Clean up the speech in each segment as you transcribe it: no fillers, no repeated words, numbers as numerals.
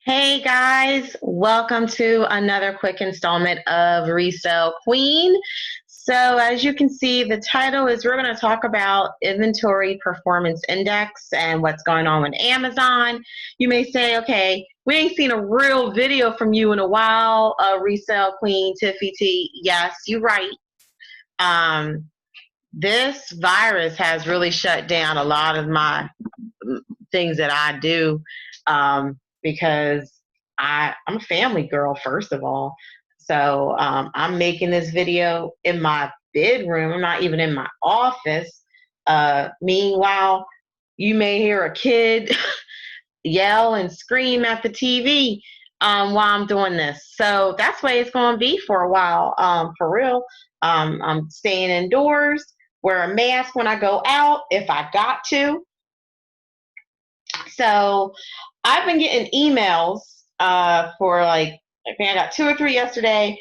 Hey guys, welcome to another quick installment of Resell Queen. So as you can see, the title is we're going to talk about Inventory Performance Index and what's going on with Amazon. You may say, okay, we ain't seen a real video from you in a while, Resell Queen Tiffy T. Yes, you're right. This virus has really shut down a lot of my things that I do. Because I'm a family girl, first of all. So I'm making this video in my bedroom. I'm not even in my office. Meanwhile, you may hear a kid yell and scream at the TV while I'm doing this. So that's the way it's going to be for a while, for real. I'm staying indoors, wear a mask when I go out if I got to. So I've been getting emails for I got 2 or 3 yesterday,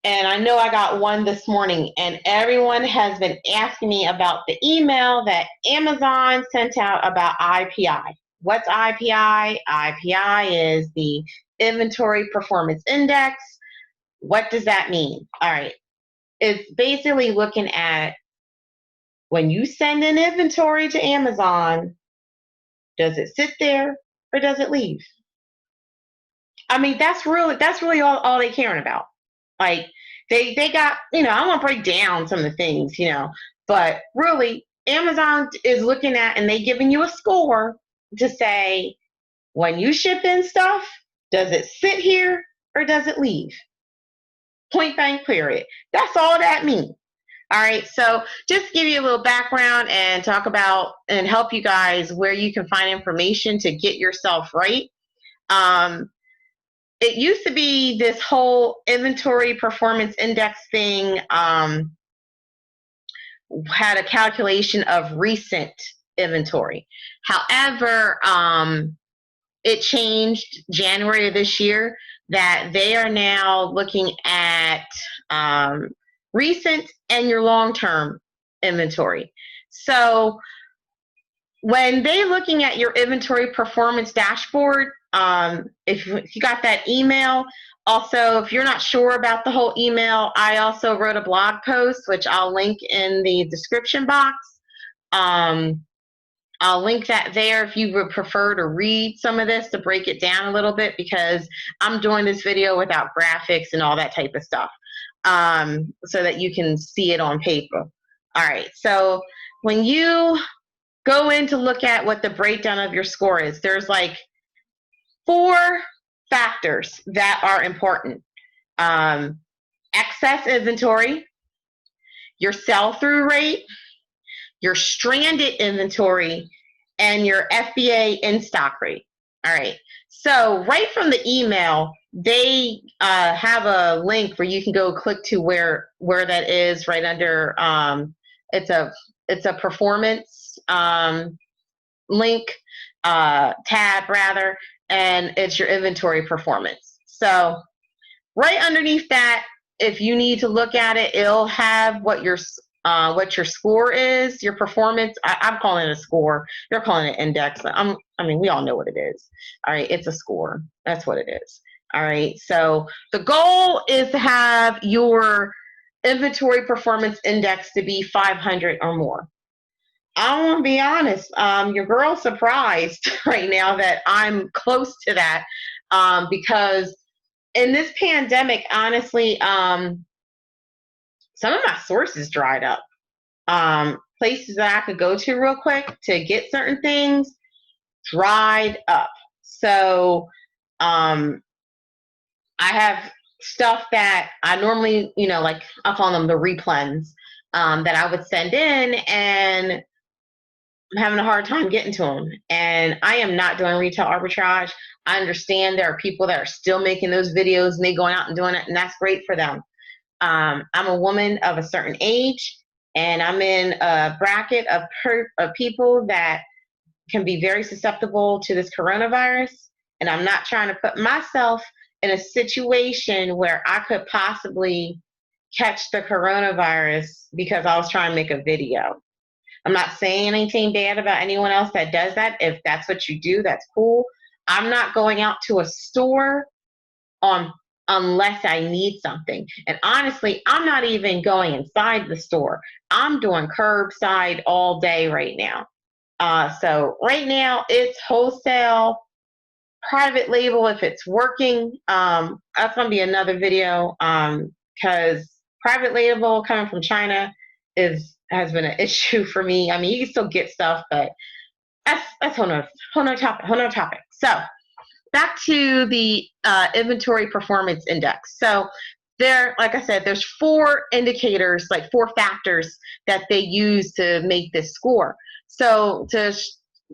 and I know I got one this morning, and everyone has been asking me about the email that Amazon sent out about IPI. What's IPI? IPI is the Inventory Performance Index. What does that mean? All right. It's basically looking at when you send an inventory to Amazon, does it sit there or does it leave? I mean, that's really all they caring about. Like they got, I want to break down some of the things, but really Amazon is looking at and they giving you a score to say when you ship in stuff, does it sit here or does it leave? Point blank period. That's all that means. All right, so just give you a little background and talk about and help you guys where you can find information to get yourself right. It used to be this whole inventory performance index thing had a calculation of recent inventory. However, it changed January of this year that they are now looking at recent and your long-term inventory. So when they're looking at your inventory performance dashboard, if you got that email, also, if you're not sure about the whole email, I also wrote a blog post, which I'll link in the description box. I'll link that there if you would prefer to read some of this to break it down a little bit, because I'm doing this video without graphics and all that type of stuff, so that you can see it on paper. All right, so when you go in to look at what the breakdown of your score is, there's like 4 factors that are important. Excess inventory, your sell-through rate, your stranded inventory, and your FBA in-stock rate. All right. So right from the email, they have a link where you can go click to where that is right under. It's a performance link tab rather, and it's your inventory performance. So right underneath that, if you need to look at it, it'll have what your score is, your performance. I'm calling it a score. They're calling it index. We all know what it is. All right, it's a score. That's what it is. All right, so the goal is to have your inventory performance index to be 500 or more. I want to be honest. Your girl's surprised right now that I'm close to that, because in this pandemic, honestly, some of my sources dried up. Places that I could go to real quick to get certain things dried up. So I have stuff that I normally, like I'll call them the replens, that I would send in, and I'm having a hard time getting to them. And I am not doing retail arbitrage. I understand there are people that are still making those videos and they going out and doing it, and that's great for them. I'm a woman of a certain age, and I'm in a bracket of people that can be very susceptible to this coronavirus. And I'm not trying to put myself in a situation where I could possibly catch the coronavirus because I was trying to make a video. I'm not saying anything bad about anyone else that does that. If that's what you do, that's cool. I'm not going out to a store unless I need something. And honestly, I'm not even going inside the store. I'm doing curbside all day right now. So right now it's wholesale, private label if it's working. That's going to be another video because private label coming from China has been an issue for me. I mean, you can still get stuff, but that's whole nother topic. So back to the inventory performance index. So there, like I said, there's 4 indicators, like 4 factors that they use to make this score. So to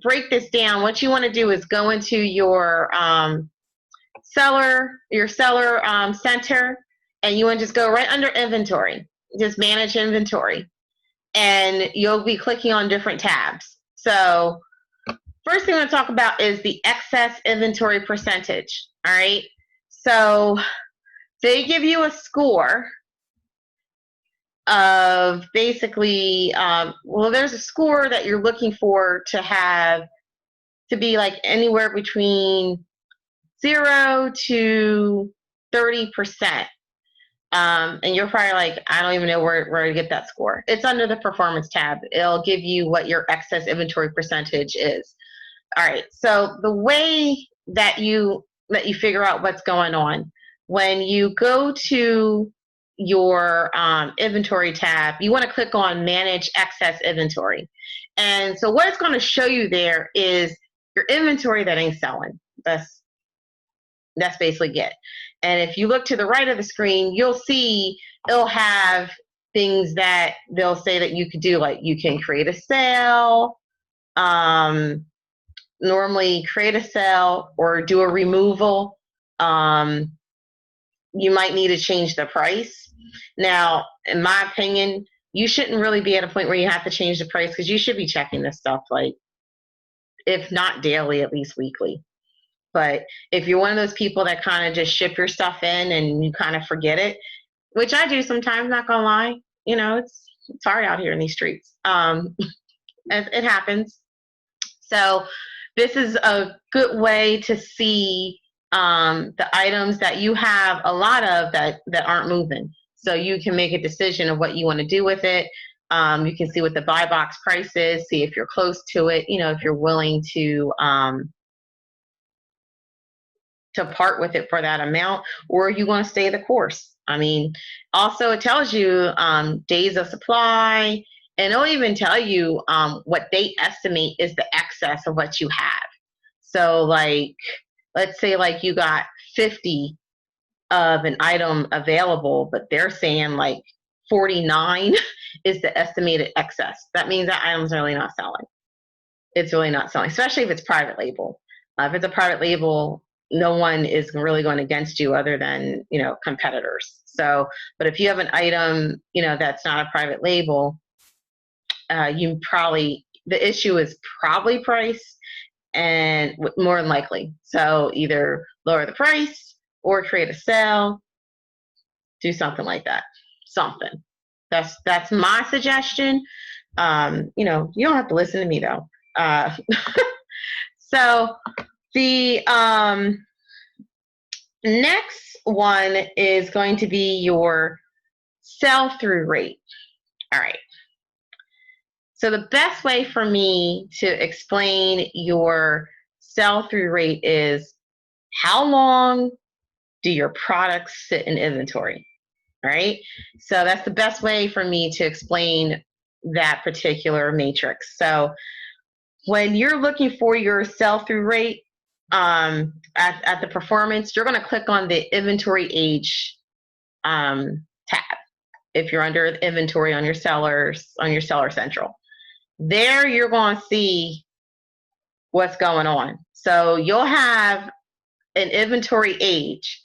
break this down, what you want to do is go into your seller center, and you want to just go right under inventory, just manage inventory, and you'll be clicking on different tabs. So first thing I'm going to talk about is the excess inventory percentage. All right. So they give you a score of basically, there's a score that you're looking for to be like anywhere between 0 to 30%. And you're probably like, I don't even know where to get that score. It's under the performance tab. It'll give you what your excess inventory percentage is. All right. So the way that you figure out what's going on, when you go to your inventory tab, you want to click on manage excess inventory. And so what it's going to show you there is your inventory that ain't selling. That's basically it. And if you look to the right of the screen, you'll see it'll have things that they'll say that you could do, like you can create a sale, normally create a sale or do a removal. You might need to change the price. Now, in my opinion, you shouldn't really be at a point where you have to change the price, because you should be checking this stuff, like, if not daily, at least weekly. But if you're one of those people that kind of just ship your stuff in and you kind of forget it, which I do sometimes, not gonna lie, you know, it's hard out here in these streets. It happens. So this is a good way to see the items that you have a lot of that aren't moving. So you can make a decision of what you want to do with it. You can see what the buy box price is, see if you're close to it, you know, if you're willing to part with it for that amount, or you want to stay the course. I mean, also it tells you days of supply, and it'll even tell you what they estimate is the excess of what you have. So like, let's say like you got 50 of an item available, but they're saying like 49 is the estimated excess. That means that item's really not selling. It's really not selling, especially if it's private label. If it's a private label, no one is really going against you other than, you know, competitors. So, but if you have an item, you know, that's not a private label, the issue is probably price, and more than likely. So either lower the price or create a sale, do something like that. Something. That's my suggestion. You know, you don't have to listen to me though. So the next one is going to be your sell-through rate. All right. So the best way for me to explain your sell-through rate is how long do your products sit in inventory, right? So that's the best way for me to explain that particular matrix. So when you're looking for your sell-through rate at the performance, you're going to click on the inventory age tab if you're under inventory on your seller central. There you're going to see what's going on. So you'll have an inventory age.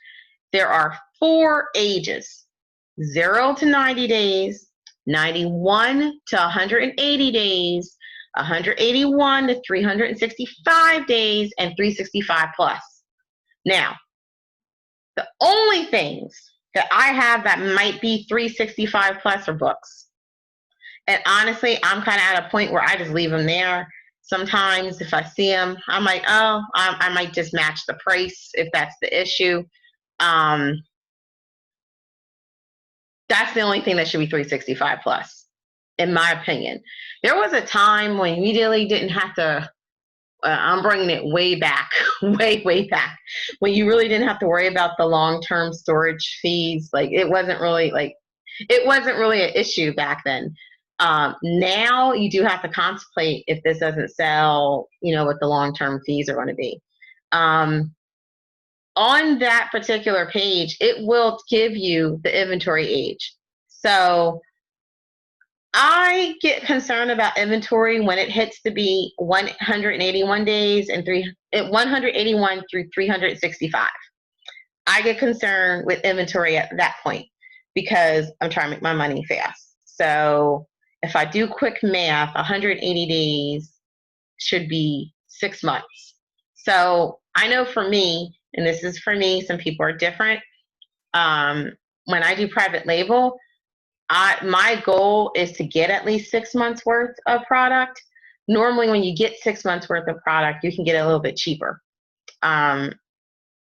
There are 4 ages: 0 to 90 days, 91 to 180 days, 181 to 365 days, and 365 plus. Now, the only things that I have that might be 365 plus are books. And honestly, I'm kind of at a point where I just leave them there. Sometimes if I see them, I'm like, oh, I might just match the price if that's the issue. That's the only thing that should be 365 plus, in my opinion. There was a time when we really didn't have to, I'm bringing it way back, way back, when you really didn't have to worry about the long-term storage fees. Like it wasn't really an issue back then. Now you do have to contemplate if this doesn't sell, what the long-term fees are going to be. On that particular page, it will give you the inventory age. So I get concerned about inventory when it hits to be 181 days and 181 through 365. I get concerned with inventory at that point because I'm trying to make my money fast. So if I do quick math, 180 days should be 6 months. So I know for me, and this is for me, some people are different. When I do private label, my goal is to get at least 6 months worth of product. Normally when you get 6 months worth of product, you can get it a little bit cheaper.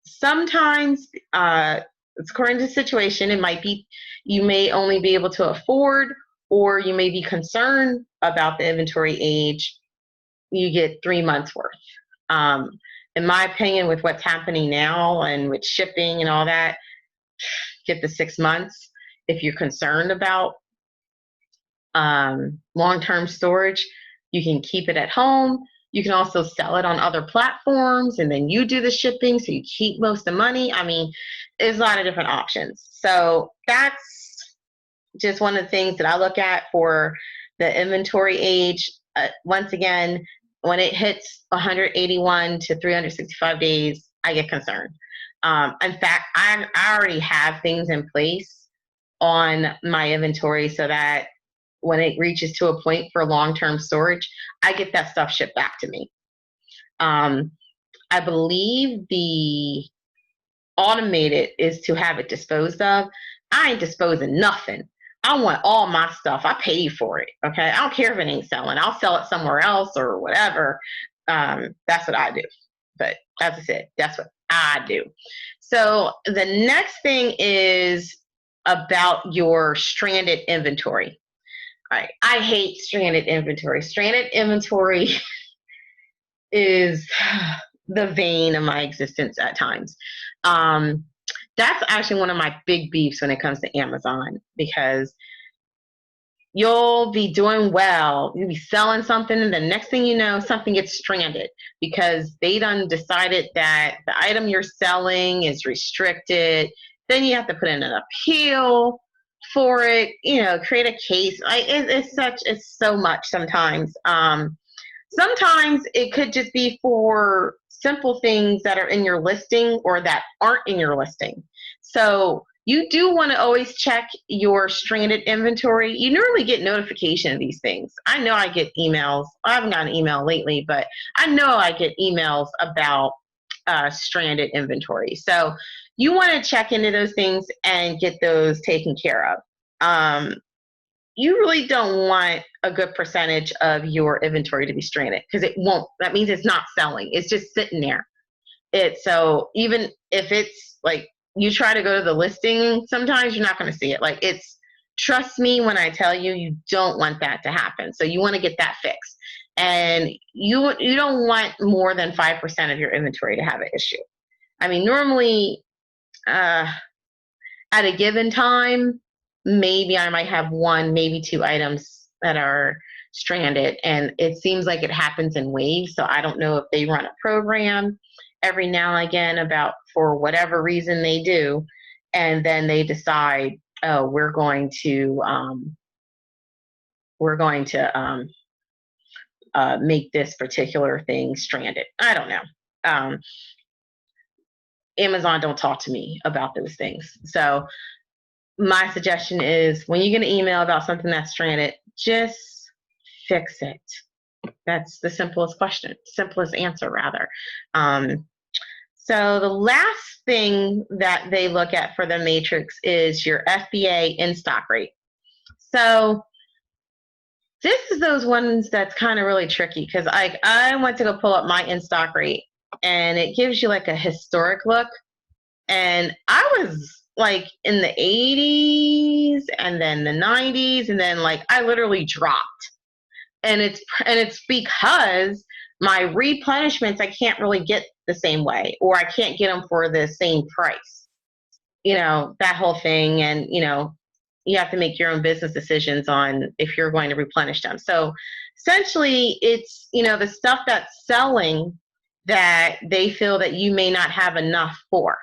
Sometimes it's according to the situation. It might be you may only be able to afford, or you may be concerned about the inventory age. You get 3 months worth. In my opinion, with what's happening now and with shipping and all that, get the 6 months. If you're concerned about long-term storage, you can keep it at home. You can also sell it on other platforms, and then you do the shipping, so you keep most of the money. I mean, there's a lot of different options. So that's just one of the things that I look at for the inventory age. Once again, when it hits 181 to 365 days, I get concerned. In fact, I already have things in place on my inventory so that when it reaches to a point for long-term storage, I get that stuff shipped back to me. I believe the automated is to have it disposed of. I ain't disposing nothing. I want all my stuff. I paid for it. Okay. I don't care if it ain't selling. I'll sell it somewhere else or whatever. That's what I do. But as I said, that's what I do. So the next thing is about your stranded inventory. All right. I hate stranded inventory. Stranded inventory is the vein of my existence at times. That's actually one of my big beefs when it comes to Amazon, because you'll be doing well, you'll be selling something, and the next thing you know, something gets stranded because they done decided that the item you're selling is restricted. Then you have to put in an appeal for it, create a case. It's so much sometimes. Sometimes it could just be for simple things that are in your listing or that aren't in your listing. So you do want to always check your stranded inventory. You normally get notification of these things. I know I get emails. I haven't gotten an email lately, but I know I get emails about stranded inventory. So you want to check into those things and get those taken care of. You really don't want a good percentage of your inventory to be stranded, because it won't. That means it's not selling. It's just sitting there. So even if it's like you try to go to the listing, sometimes you're not going to see it. Like trust me when I tell you, you don't want that to happen. So you want to get that fixed. And you don't want more than 5% of your inventory to have an issue. I mean, normally at a given time, maybe I might have 1, maybe 2 items that are stranded, and it seems like it happens in waves. So I don't know if they run a program every now and again about, for whatever reason they do, and then they decide, oh, we're going to make this particular thing stranded. I don't know. Amazon don't talk to me about those things. So my suggestion is, when you get an email about something that's stranded, just fix it. That's the simplest answer, rather. So the last thing that they look at for the matrix is your FBA in stock rate. So this is those ones that's kind of really tricky because I went to go pull up my in stock rate and it gives you like a historic look. And I was like in the 80s and then the 90s and then like I literally dropped. And it's because my replenishments I can't really get the same way, or I can't get them for the same price. That whole thing. And you have to make your own business decisions on if you're going to replenish them. So essentially it's the stuff that's selling that they feel that you may not have enough for.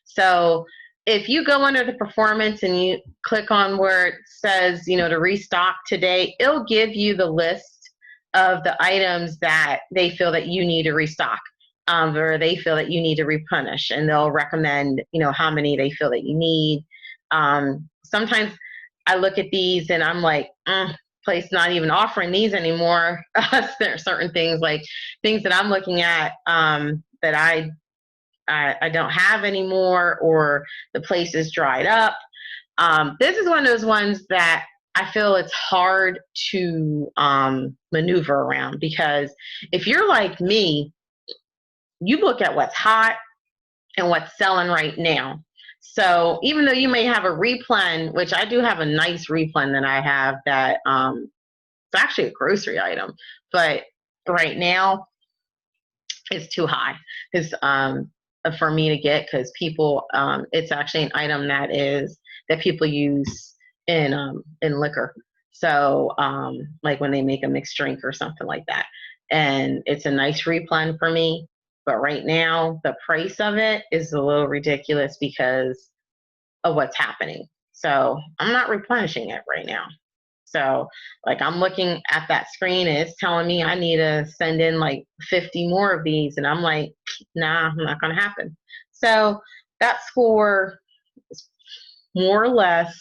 So if you go under the performance and you click on where it says, to restock today, it'll give you the list of the items that they feel that you need to restock, or they feel that you need to replenish, and they'll recommend, how many they feel that you need. Sometimes I look at these and I'm like, place not even offering these anymore. There are certain things that I'm looking at that I don't have anymore, or the place is dried up. This is one of those ones that I feel it's hard to maneuver around, because if you're like me, you look at what's hot and what's selling right now. So even though you may have a replen, which I do have a nice replen that I have that it's actually a grocery item, but right now it's too high. It's for me to get, because people it's actually an item that people use in liquor. So like when they make a mixed drink or something like that, and it's a nice replen for me. But right now the price of it is a little ridiculous because of what's happening. So I'm not replenishing it right now. So like I'm looking at that screen and it's telling me I need to send in like 50 more of these. And I'm like, nah, not going to happen. So that score is more or less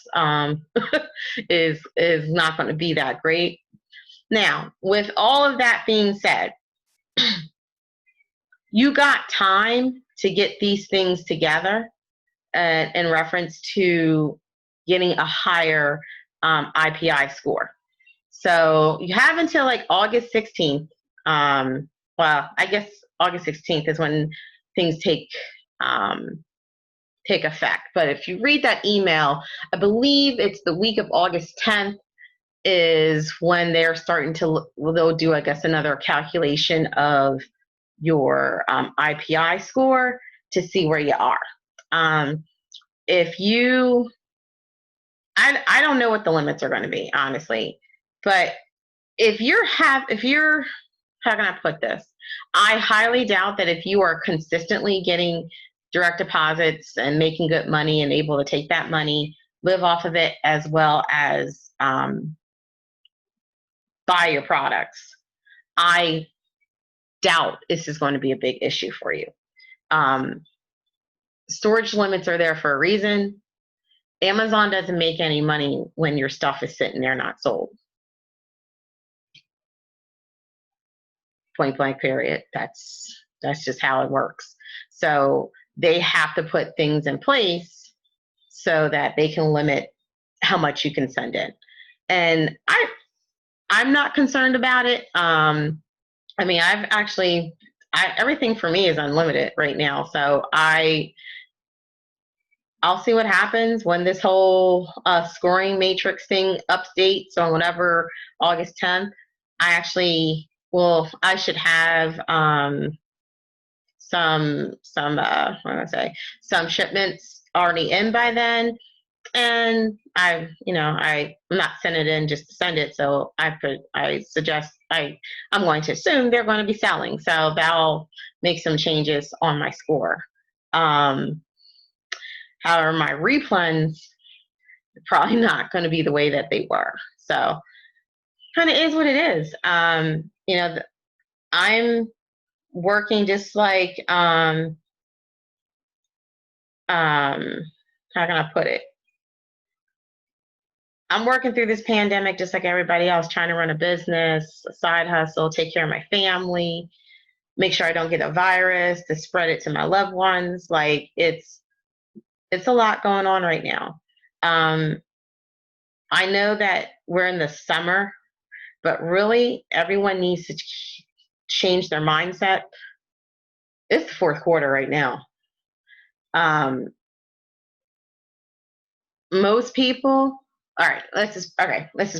is not going to be that great. Now, with all of that being said, you got time to get these things together in reference to getting a higher IPI score. So you have until like August 16th. Well, I guess August 16th is when things take effect. But if you read that email, I believe it's the week of August 10th is when they're starting to, they'll do, I guess, another calculation of your IPI score to see where you are. If you, I don't know what the limits are going to be, honestly, but if you're, how can I put this? I highly doubt that if you are consistently getting direct deposits and making good money and able to take that money, live off of it, as well as buy your products, I doubt this is going to be a big issue for you. Storage limits are there for a reason. Amazon doesn't make any money when your stuff is sitting there not sold. Point blank period. That's just how it works. So they have to put things in place so that they can limit how much you can send in. And I'm not concerned about it. I mean, everything for me is unlimited right now. So I'll see what happens when this whole scoring matrix thing updates on whatever August 10th. I should have some shipments already in by then. And I'm not sending it in just to send it. So I'm going to assume they're going to be selling. So that'll make some changes on my score. However, my replens are probably not going to be the way that they were. So kind of is what it is. I'm working just like, how can I put it? I'm working through this pandemic just like everybody else, trying to run a business, a side hustle, take care of my family, make sure I don't get a virus, to spread it to my loved ones. Like it's a lot going on right now. I know that we're in the summer, but really everyone needs to change their mindset. It's the fourth quarter right now. Most people, all right, let's just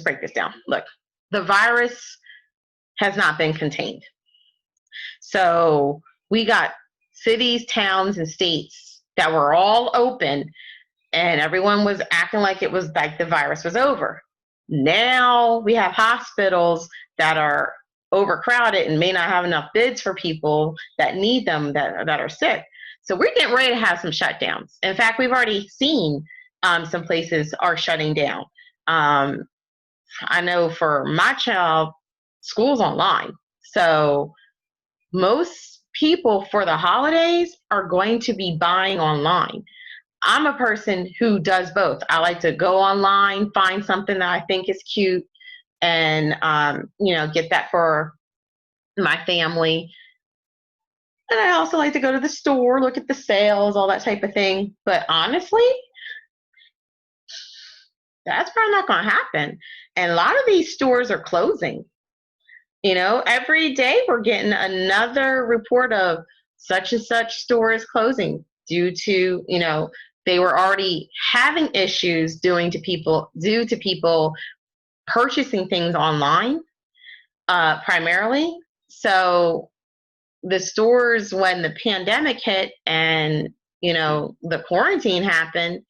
break this down. Look, the virus has not been contained. So we got cities, towns, and states that were all open, and everyone was acting like it was like the virus was over. Now we have hospitals that are overcrowded and may not have enough beds for people that need them, that are sick. So we're getting ready to have some shutdowns. In fact, we've already seen some places are shutting down. I know for my child, school's online. So most people for the holidays are going to be buying online. I'm a person who does both. I like to go online, find something that I think is cute, and get that for my family. And I also like to go to the store, look at the sales, all that type of thing. But honestly, that's probably not going to happen. And a lot of these stores are closing. Every day we're getting another report of such and such store is closing due to, they were already having issues due to people purchasing things online, primarily. So the stores, when the pandemic hit and, the quarantine happened,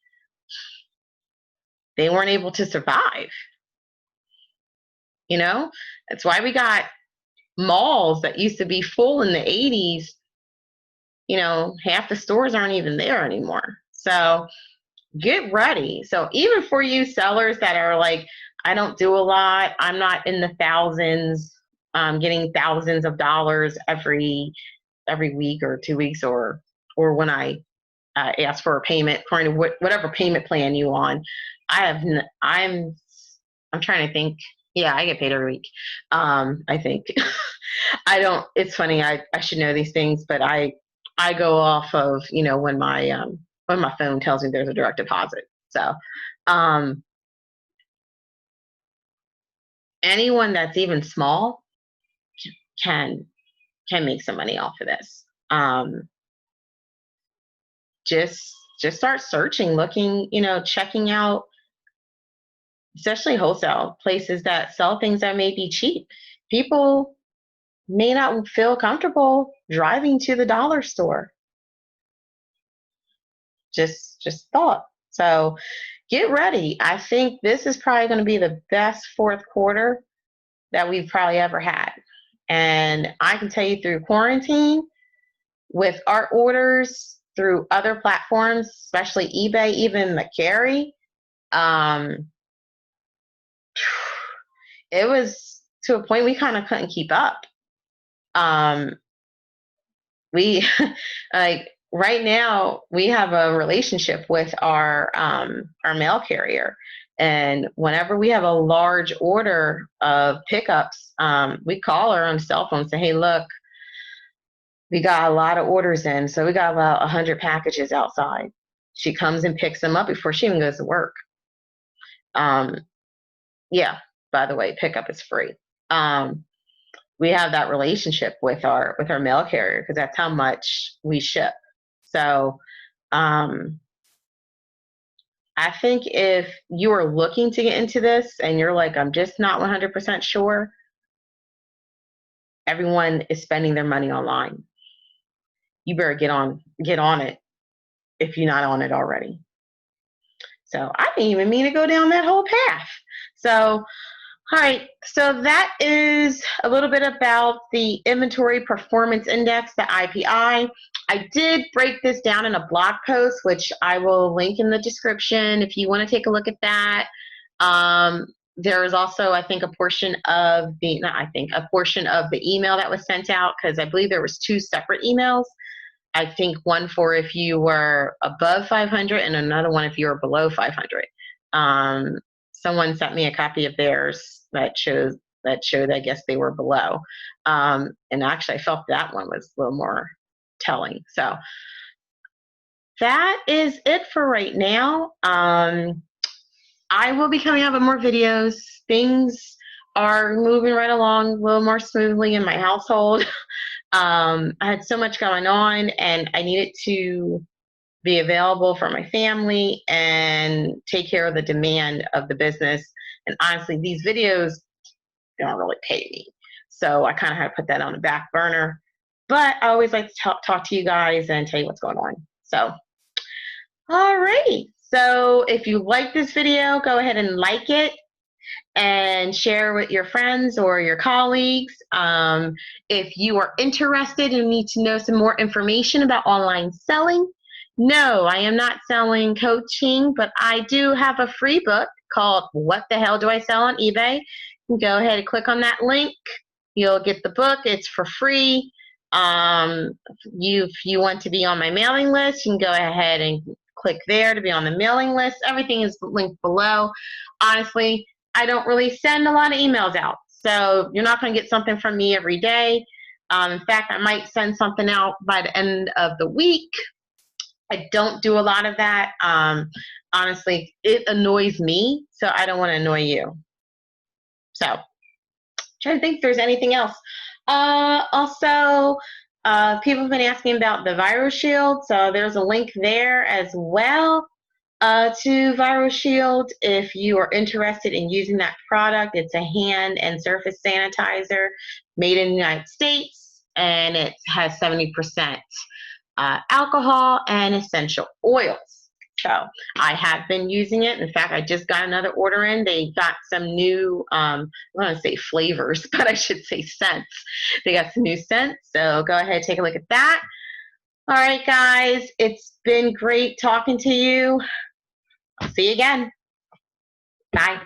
they weren't able to survive. That's why we got malls that used to be full in the 80s. Half the stores aren't even there anymore. So get ready. So even for you sellers that are like, I don't do a lot, I'm not in the thousands, getting thousands of dollars every week or 2 weeks, or when I ask for a payment, according to whatever payment plan you on. I'm trying to think. Yeah, I get paid every week. I think. I don't. It's funny. I should know these things, but I go off of when my phone tells me there's a direct deposit. So anyone that's even small can make some money off of this. Just start searching, looking, checking out, especially wholesale places that sell things that may be cheap. People may not feel comfortable driving to the dollar store. Just thought. So get ready. I think this is probably going to be the best fourth quarter that we've probably ever had. And I can tell you, through quarantine, with our orders through other platforms, especially eBay, even McCary, it was to a point we kind of couldn't keep up. We like right now we have a relationship with our mail carrier, and whenever we have a large order of pickups, we call her on cell phone and say, hey, look, we got a lot of orders in, so we got about 100 packages outside. She comes and picks them up before she even goes to work. Yeah, by the way, pickup is free. We have that relationship with our mail carrier because that's how much we ship. So I think if you are looking to get into this and you're like, I'm just not 100% sure, everyone is spending their money online. You better get on it if you're not on it already. So I didn't even mean to go down that whole path. So, all right, so that is a little bit about the Inventory Performance Index, the IPI. I did break this down in a blog post, which I will link in the description if you want to take a look at that. There is also, I think, a portion of the email that was sent out, because I believe there was 2 separate emails. I think one for if you were above 500 and another one if you were below 500. Someone sent me a copy of theirs that showed, I guess, they were below. And actually, I felt that one was a little more telling. So that is it for right now. I will be coming out with more videos. Things are moving right along a little more smoothly in my household. I had so much going on, and I needed to be available for my family and take care of the demand of the business. And honestly, these videos don't really pay me. So I kind of had to put that on the back burner. But I always like to talk to you guys and tell you what's going on. So, all right. So if you like this video, go ahead and like it and share with your friends or your colleagues. If you are interested and need to know some more information about online selling, no, I am not selling coaching, but I do have a free book called What the Hell Do I Sell on eBay? You can go ahead and click on that link. You'll get the book. It's for free. If you want to be on my mailing list, you can go ahead and click there to be on the mailing list. Everything is linked below. Honestly, I don't really send a lot of emails out, so you're not going to get something from me every day. In fact, I might send something out by the end of the week. I don't do a lot of that. Honestly, it annoys me, so I don't want to annoy you. So, trying to think if there's anything else. Also, people have been asking about the Viral Shield, so there's a link there as well to Viral Shield. If you are interested in using that product, it's a hand and surface sanitizer made in the United States, and it has 70% alcohol and essential oils. So I have been using it. In fact, I just got another order in. They got some new, I want to say flavors, but I should say scents. They got some new scents, so go ahead and take a look at that. All right, guys, it's been great talking to you. I'll see you again. Bye.